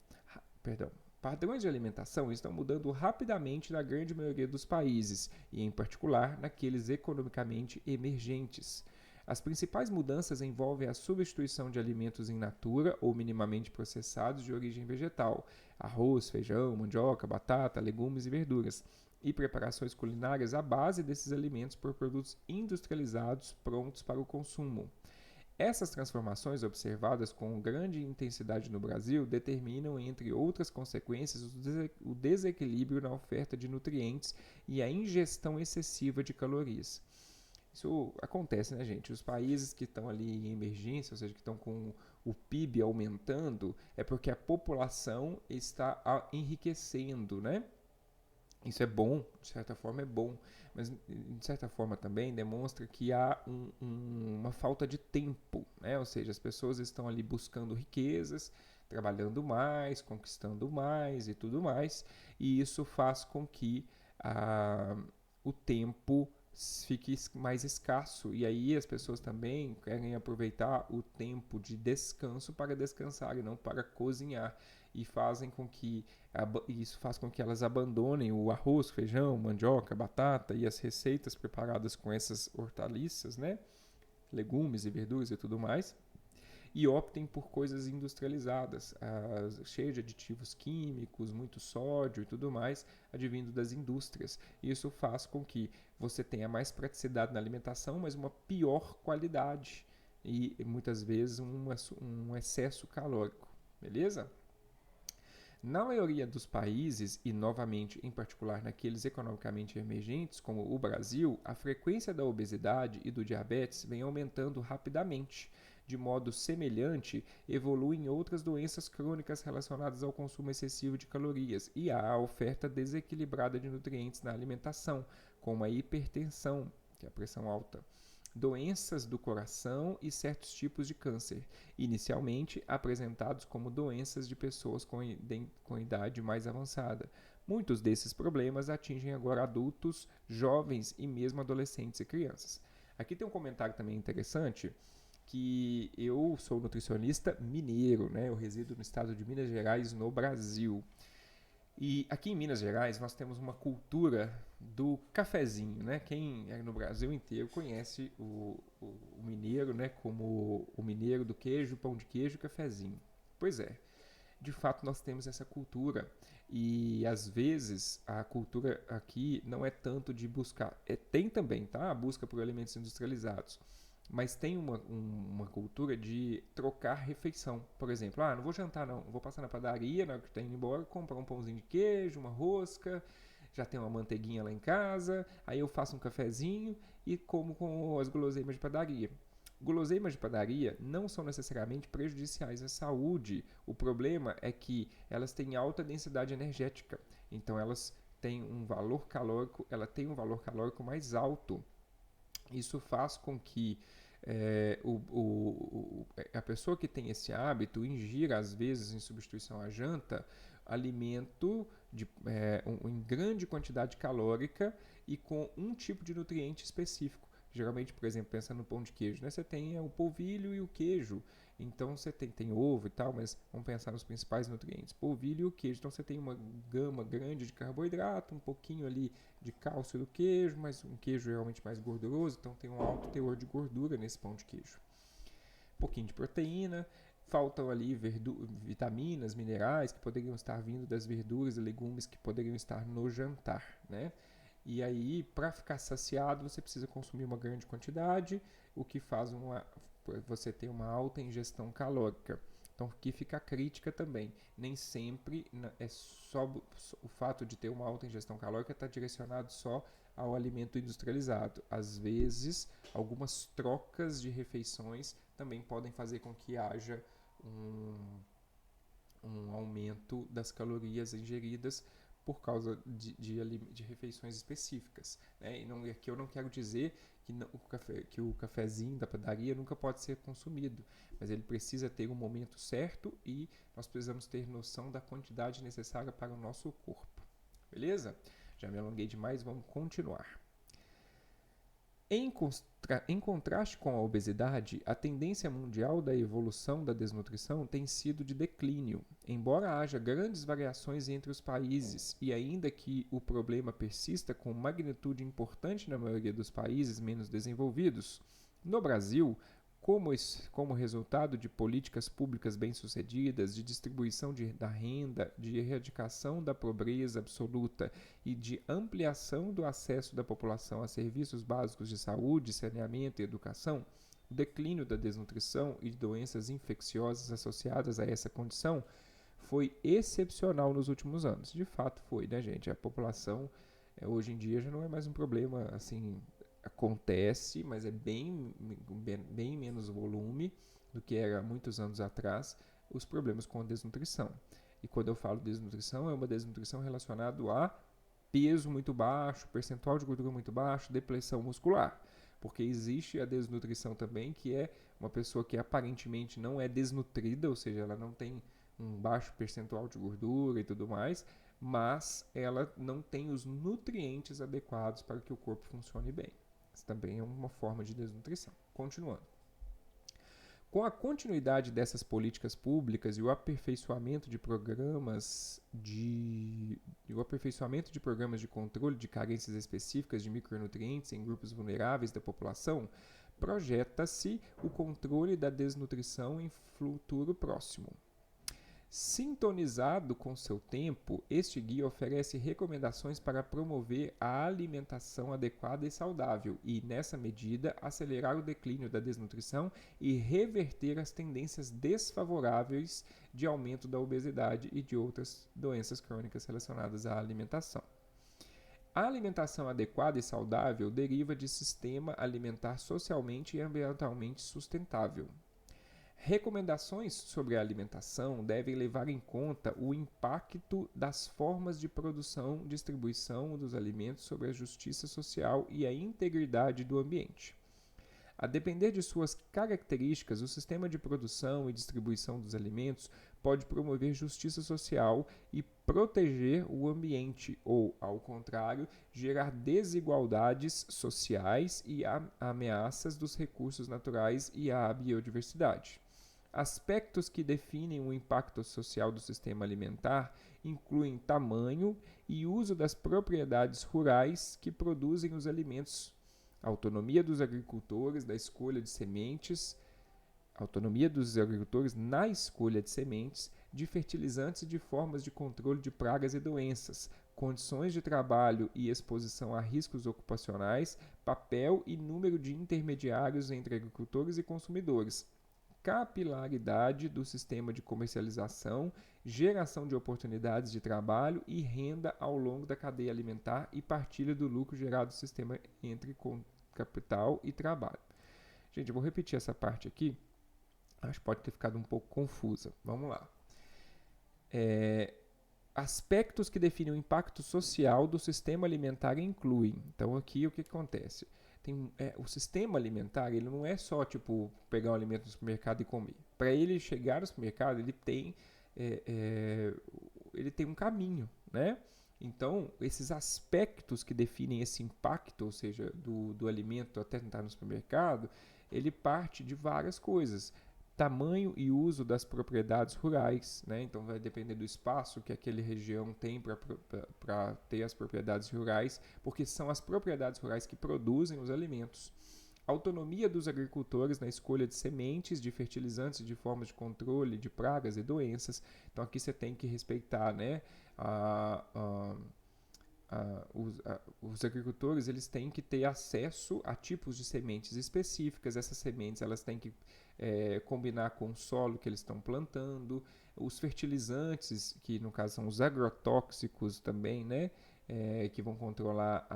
rapidamente na grande maioria dos países, e em particular naqueles economicamente emergentes. As principais mudanças envolvem a substituição de alimentos in natura ou minimamente processados de origem vegetal, arroz, feijão, mandioca, batata, legumes e verduras, e preparações culinárias à base desses alimentos por produtos industrializados prontos para o consumo. Essas transformações, observadas com grande intensidade no Brasil, determinam, entre outras consequências, o desequilíbrio na oferta de nutrientes e a ingestão excessiva de calorias. Isso acontece, né, gente? Os países que estão ali em emergência, ou seja, que estão com o PIB aumentando, é porque a população está enriquecendo, né? Isso é bom, de certa forma é bom, mas de certa forma também demonstra que há uma falta de tempo, né? Ou seja, as pessoas estão ali buscando riquezas, trabalhando mais, conquistando mais e tudo mais, e isso faz com que o tempo fique mais escasso, e aí as pessoas também querem aproveitar o tempo de descanso para descansar e não para cozinhar, e isso faz com que elas abandonem o arroz, feijão, mandioca, batata e as receitas preparadas com essas hortaliças, né? Legumes e verduras e tudo mais, e optem por coisas industrializadas, cheias de aditivos químicos, muito sódio e tudo mais, advindo das indústrias. Isso faz com que você tenha mais praticidade na alimentação, mas uma pior qualidade e muitas vezes um excesso calórico, beleza? Na maioria dos países, e novamente em particular naqueles economicamente emergentes, como o Brasil, a frequência da obesidade e do diabetes vem aumentando rapidamente. De modo semelhante, evoluem outras doenças crônicas relacionadas ao consumo excessivo de calorias e à oferta desequilibrada de nutrientes na alimentação, como a hipertensão, que é a pressão alta, doenças do coração e certos tipos de câncer, inicialmente apresentados como doenças de pessoas com idade mais avançada. Muitos desses problemas atingem agora adultos, jovens e mesmo adolescentes e crianças. Aqui tem um comentário também interessante, que eu sou nutricionista mineiro, né? Eu resido no estado de Minas Gerais, no Brasil. E aqui em Minas Gerais nós temos uma cultura do cafezinho, né? Quem é no Brasil inteiro conhece o mineiro, né? Como o mineiro do queijo, pão de queijo e cafezinho. Pois é, de fato nós temos essa cultura e às vezes a cultura aqui não é tanto de buscar, tem também, tá? A busca por alimentos industrializados, mas tem uma cultura de trocar refeição. Por exemplo, não vou jantar não, vou passar na padaria, na hora que está indo embora, comprar um pãozinho de queijo, uma rosca, já tem uma manteiguinha lá em casa, aí eu faço um cafezinho e como com as guloseimas de padaria. Guloseimas de padaria não são necessariamente prejudiciais à saúde. O problema é que elas têm alta densidade energética, então elas têm um valor calórico, ela tem um valor calórico mais alto. Isso faz com que a pessoa que tem esse hábito ingira, às vezes, em substituição à janta, alimento em grande quantidade calórica e com um tipo de nutriente específico. Geralmente, por exemplo, pensando no pão de queijo, né? Você tem o polvilho e o queijo. Então você tem ovo e tal, mas vamos pensar nos principais nutrientes. Polvilho e o queijo. Então você tem uma gama grande de carboidrato, um pouquinho ali de cálcio do queijo, mas um queijo realmente mais gorduroso, então tem um alto teor de gordura nesse pão de queijo. Um pouquinho de proteína, faltam ali vitaminas, minerais que poderiam estar vindo das verduras e legumes que poderiam estar no jantar, né? E aí, para ficar saciado, você precisa consumir uma grande quantidade, o que faz você ter uma alta ingestão calórica. Então, aqui fica a crítica também. Nem sempre é só o fato de ter uma alta ingestão calórica está direcionado só ao alimento industrializado. Às vezes, algumas trocas de refeições também podem fazer com que haja um aumento das calorias ingeridas por causa de refeições específicas, né? E aqui eu não quero dizer que o cafezinho da padaria nunca pode ser consumido, mas ele precisa ter um momento certo e nós precisamos ter noção da quantidade necessária para o nosso corpo. Beleza? Já me alonguei demais, vamos continuar. Em contraste com a obesidade, a tendência mundial da evolução da desnutrição tem sido de declínio, embora haja grandes variações entre os países e ainda que o problema persista com magnitude importante na maioria dos países menos desenvolvidos. No Brasil, como resultado de políticas públicas bem-sucedidas, de distribuição da renda, de erradicação da pobreza absoluta e de ampliação do acesso da população a serviços básicos de saúde, saneamento e educação, o declínio da desnutrição e de doenças infecciosas associadas a essa condição foi excepcional nos últimos anos. De fato foi, né, gente? A população hoje em dia já não é mais um problema assim. Acontece, mas é bem menos volume do que era muitos anos atrás, os problemas com a desnutrição. E quando eu falo desnutrição, é uma desnutrição relacionada a peso muito baixo, percentual de gordura muito baixo, depressão muscular. Porque existe a desnutrição também, que é uma pessoa que aparentemente não é desnutrida, ou seja, ela não tem um baixo percentual de gordura e tudo mais, mas ela não tem os nutrientes adequados para que o corpo funcione bem. Isso também é uma forma de desnutrição. Continuando. Com a continuidade dessas políticas públicas e o aperfeiçoamento de programas de controle de carências específicas de micronutrientes em grupos vulneráveis da população, projeta-se o controle da desnutrição em futuro próximo. Sintonizado com seu tempo, este guia oferece recomendações para promover a alimentação adequada e saudável e, nessa medida, acelerar o declínio da desnutrição e reverter as tendências desfavoráveis de aumento da obesidade e de outras doenças crônicas relacionadas à alimentação. A alimentação adequada e saudável deriva de sistema alimentar socialmente e ambientalmente sustentável. Recomendações sobre a alimentação devem levar em conta o impacto das formas de produção e distribuição dos alimentos sobre a justiça social e a integridade do ambiente. A depender de suas características, o sistema de produção e distribuição dos alimentos pode promover justiça social e proteger o ambiente, ou, ao contrário, gerar desigualdades sociais e ameaças dos recursos naturais e à biodiversidade. Aspectos que definem o impacto social do sistema alimentar incluem tamanho e uso das propriedades rurais que produzem os alimentos, autonomia dos agricultores da escolha de sementes, autonomia dos agricultores na escolha de sementes, de fertilizantes e de formas de controle de pragas e doenças, condições de trabalho e exposição a riscos ocupacionais, papel e número de intermediários entre agricultores e consumidores, capilaridade do sistema de comercialização, geração de oportunidades de trabalho e renda ao longo da cadeia alimentar e partilha do lucro gerado do sistema entre capital e trabalho. Gente, eu vou repetir essa parte aqui, acho que pode ter ficado um pouco confusa. Vamos lá. Aspectos que definem o impacto social do sistema alimentar incluem, então aqui o que acontece? O sistema alimentar, ele não é só tipo pegar um alimento no supermercado e comer. Para ele chegar no supermercado, ele tem um caminho, né? Então, esses aspectos que definem esse impacto, ou seja, do alimento até estar no supermercado, ele parte de várias coisas. Tamanho e uso das propriedades rurais, né? Então vai depender do espaço que aquela região tem para ter as propriedades rurais, porque são as propriedades rurais que produzem os alimentos. Autonomia dos agricultores na escolha de sementes, de fertilizantes e de formas de controle de pragas e doenças. Então aqui você tem que respeitar, né? Os agricultores, eles têm que ter acesso a tipos de sementes específicas. Essas sementes, elas têm que combinar com o solo que eles estão plantando. Os fertilizantes, que no caso são os agrotóxicos também, né? Que vão controlar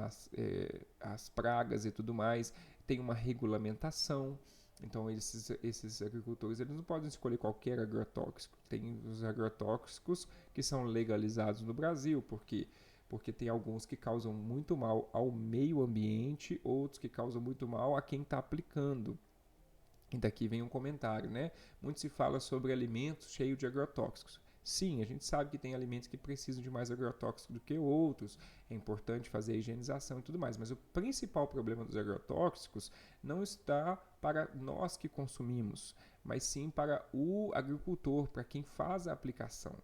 as pragas e tudo mais, tem uma regulamentação. Então esses agricultores, eles não podem escolher qualquer agrotóxico. Tem os agrotóxicos que são legalizados no Brasil, porque tem alguns que causam muito mal ao meio ambiente, outros que causam muito mal a quem está aplicando. E daqui vem um comentário, né? Muito se fala sobre alimentos cheios de agrotóxicos. Sim, a gente sabe que tem alimentos que precisam de mais agrotóxicos do que outros, é importante fazer a higienização e tudo mais, mas o principal problema dos agrotóxicos não está para nós que consumimos, mas sim para o agricultor, para quem faz a aplicação.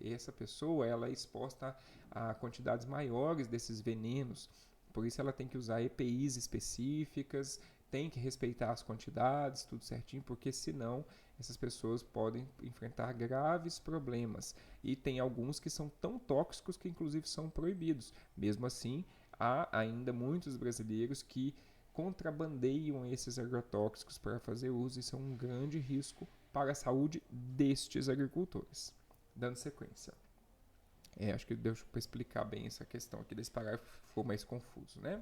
Essa pessoa, ela é exposta a quantidades maiores desses venenos, por isso ela tem que usar EPIs específicas, tem que respeitar as quantidades, tudo certinho, porque senão essas pessoas podem enfrentar graves problemas. E tem alguns que são tão tóxicos que inclusive são proibidos. Mesmo assim, há ainda muitos brasileiros que contrabandeiam esses agrotóxicos para fazer uso, e são um grande risco para a saúde destes agricultores. Dando sequência. Acho que deu para explicar bem essa questão aqui, desse parágrafo ficou mais confuso, né?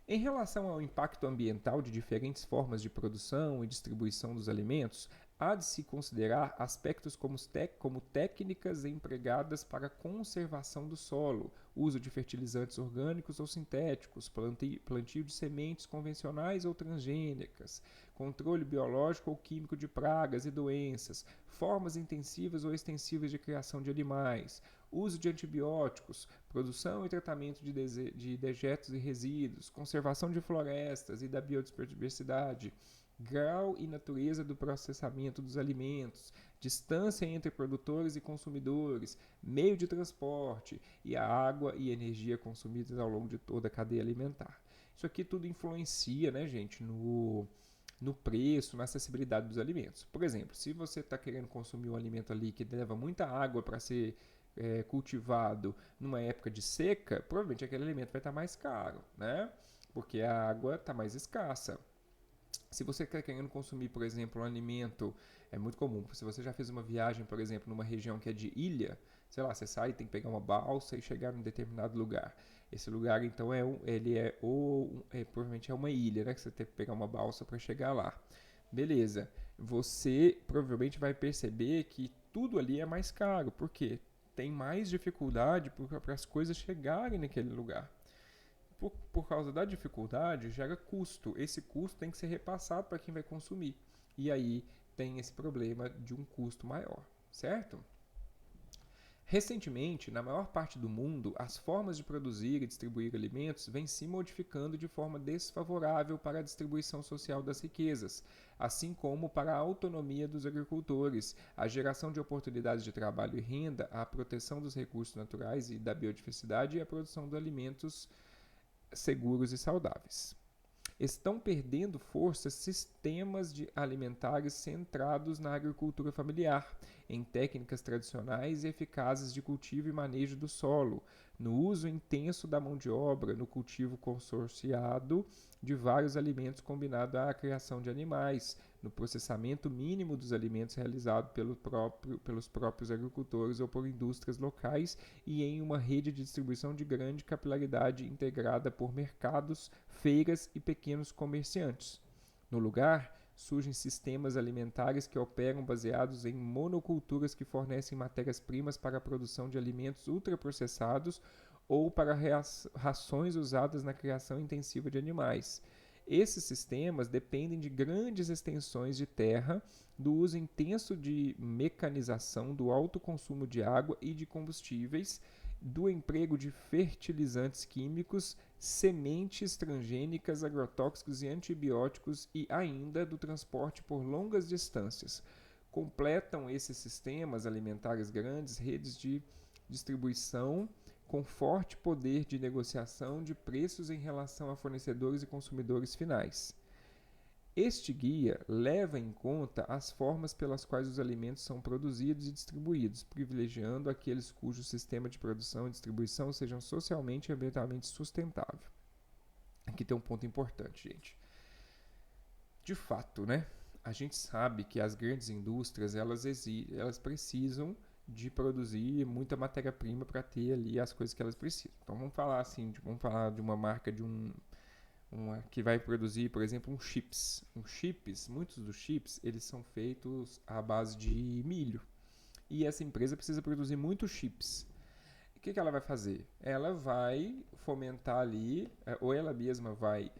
Em relação ao impacto ambiental de diferentes formas de produção e distribuição dos alimentos, há de se considerar aspectos como técnicas empregadas para a conservação do solo, uso de fertilizantes orgânicos ou sintéticos, plantio de sementes convencionais ou transgênicas, controle biológico ou químico de pragas e doenças, formas intensivas ou extensivas de criação de animais, uso de antibióticos, produção e tratamento de dejetos e resíduos, conservação de florestas e da biodiversidade, grau e natureza do processamento dos alimentos, distância entre produtores e consumidores, meio de transporte e a água e energia consumidas ao longo de toda a cadeia alimentar. Isso aqui tudo influencia, né, gente, no preço, na acessibilidade dos alimentos. Por exemplo, se você está querendo consumir um alimento ali que leva muita água para ser cultivado numa época de seca, provavelmente aquele alimento vai estar mais caro, né? Porque a água está mais escassa. Se você está querendo consumir, por exemplo, um alimento, é muito comum. Se você já fez uma viagem, por exemplo, numa região que é de ilha, sei lá, você sai, tem que pegar uma balsa e chegar num determinado lugar. Esse lugar, então, provavelmente é uma ilha, né? Que você tem que pegar uma balsa para chegar lá. Beleza. Você provavelmente vai perceber que tudo ali é mais caro. Por quê? Tem mais dificuldade para as coisas chegarem naquele lugar. Por causa da dificuldade, gera custo. Esse custo tem que ser repassado para quem vai consumir. E aí tem esse problema de um custo maior, certo? Recentemente, na maior parte do mundo, as formas de produzir e distribuir alimentos vêm se modificando de forma desfavorável para a distribuição social das riquezas, assim como para a autonomia dos agricultores, a geração de oportunidades de trabalho e renda, a proteção dos recursos naturais e da biodiversidade e a produção de alimentos seguros e saudáveis. Estão perdendo força sistemas alimentares centrados na agricultura familiar, em técnicas tradicionais e eficazes de cultivo e manejo do solo, no uso intenso da mão de obra, no cultivo consorciado de vários alimentos combinado à criação de animais, no processamento mínimo dos alimentos realizado pelos próprios agricultores ou por indústrias locais e em uma rede de distribuição de grande capilaridade integrada por mercados, feiras e pequenos comerciantes. No lugar, surgem sistemas alimentares que operam baseados em monoculturas que fornecem matérias-primas para a produção de alimentos ultraprocessados ou para rações usadas na criação intensiva de animais. Esses sistemas dependem de grandes extensões de terra, do uso intenso de mecanização, do alto consumo de água e de combustíveis, do emprego de fertilizantes químicos, sementes transgênicas, agrotóxicos e antibióticos e ainda do transporte por longas distâncias. Completam esses sistemas alimentares grandes redes de distribuição com forte poder de negociação de preços em relação a fornecedores e consumidores finais. Este guia leva em conta as formas pelas quais os alimentos são produzidos e distribuídos, privilegiando aqueles cujo sistema de produção e distribuição sejam socialmente e ambientalmente sustentável. Aqui tem um ponto importante, gente. De fato, né? A gente sabe que as grandes indústrias elas precisam de produzir muita matéria-prima para ter ali as coisas que elas precisam. Então vamos falar assim, vamos falar de uma marca que vai produzir, por exemplo, chips. Muitos dos chips, eles são feitos à base de milho. E essa empresa precisa produzir muitos chips. O que ela vai fazer? Ela vai fomentar ali, ou ela mesma vai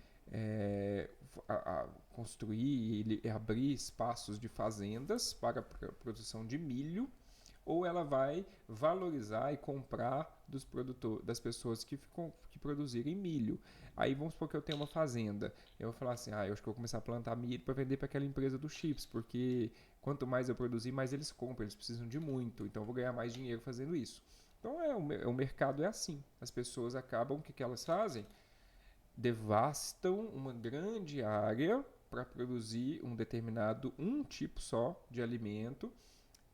construir e abrir espaços de fazendas para a produção de milho, ou ela vai valorizar e comprar das pessoas que produzirem milho. Aí vamos supor que eu tenho uma fazenda. Eu vou falar assim, eu acho que eu vou começar a plantar milho para vender para aquela empresa dos chips, porque quanto mais eu produzir, mais eles compram, eles precisam de muito, então eu vou ganhar mais dinheiro fazendo isso. Então o mercado é assim. As pessoas acabam, o que elas fazem? Devastam uma grande área para produzir um tipo só de alimento.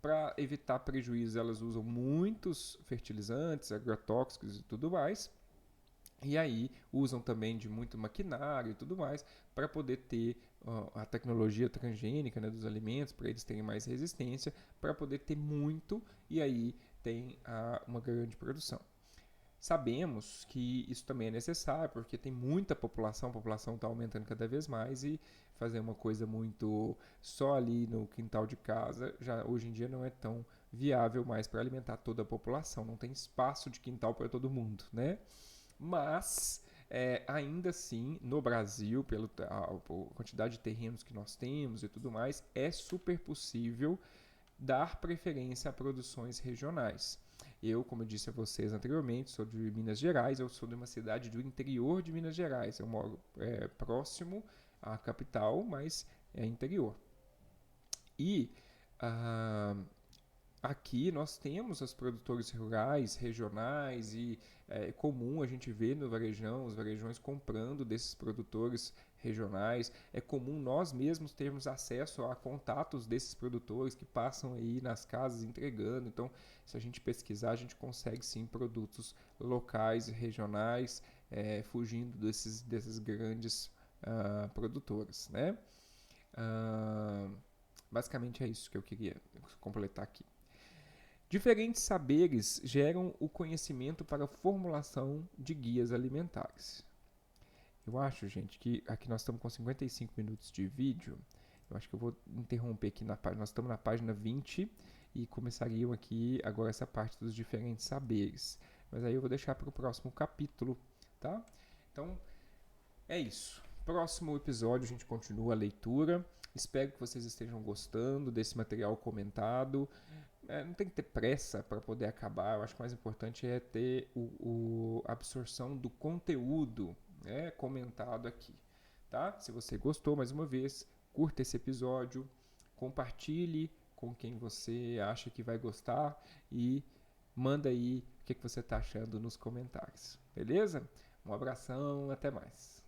Para evitar prejuízos, elas usam muitos fertilizantes, agrotóxicos e tudo mais. E aí usam também de muito maquinário e tudo mais para poder ter a tecnologia transgênica, né, dos alimentos, para eles terem mais resistência, para poder ter muito e aí tem uma grande produção. Sabemos que isso também é necessário porque tem muita população, a população está aumentando cada vez mais e fazer uma coisa muito só ali no quintal de casa já hoje em dia não é tão viável mais para alimentar toda a população, não tem espaço de quintal para todo mundo, né? Mas ainda assim, no Brasil, pela quantidade de terrenos que nós temos e tudo mais, é super possível dar preferência a produções regionais. Eu, como eu disse a vocês anteriormente, sou de Minas Gerais, eu sou de uma cidade do interior de Minas Gerais. Eu moro próximo à capital, mas é interior. E aqui nós temos os produtores rurais, regionais e é comum a gente ver no varejão, os varejões comprando desses produtores regionais. É comum nós mesmos termos acesso a contatos desses produtores que passam aí nas casas entregando. Então, se a gente pesquisar, a gente consegue sim produtos locais e regionais, fugindo desses grandes produtores, né? Uh, Basicamente é isso que eu queria completar aqui. Diferentes saberes geram o conhecimento para a formulação de guias alimentares. Eu acho, gente, que aqui nós estamos com 55 minutos de vídeo. Eu acho que eu vou interromper aqui na página. Nós estamos na página 20 e começariam aqui agora essa parte dos diferentes saberes. Mas aí eu vou deixar para o próximo capítulo, tá? Então, é isso. Próximo episódio a gente continua a leitura. Espero que vocês estejam gostando desse material comentado. Não tem que ter pressa para poder acabar. Eu acho que o mais importante é ter a absorção do conteúdo, né, comentado aqui. Tá? Se você gostou, mais uma vez, curta esse episódio, compartilhe com quem você acha que vai gostar e manda aí o que você está achando nos comentários. Beleza? Um abração, até mais.